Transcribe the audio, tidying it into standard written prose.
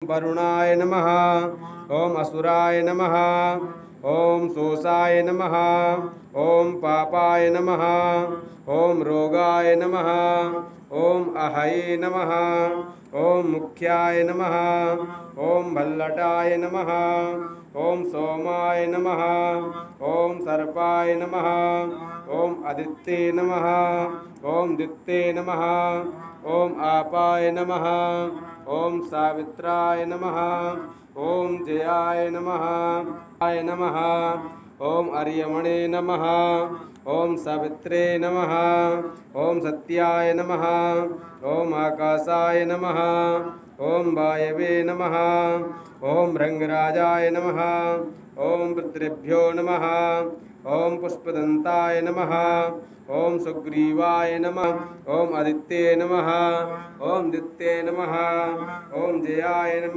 वरुणाय नमः। ओम असुराय नमः। ओम शोषाय नमः। ओम पापाय नमः। ओम रोगाय नमः। ओम अहये नमः। ओम मुख्याय नमः। ओम भल्लटाय नमः। ओम सोमाय नमः। ओम सर्पाय नमः। ओम आदित्ये नमः। ओम दित्ये नमः। ओम आपाय नमः। ओम सावित्राय नमः। ओम जयाय नमः। आय नमः। ओम अर्यमणे नमः। ओम सावित्रे नमः। ओम सत्याय नमः। ओम आकाशाय नमः। ओम वायवे नमः। ओम रंगराजाय नमः। ओम पितृभ्यो नमः। ओम पुष्पदंताय नमः। ओम सुग्रीवाय नमः। ओम आदित्ये नमः। ओम दित्ये नमः। ओम जयाय नमः।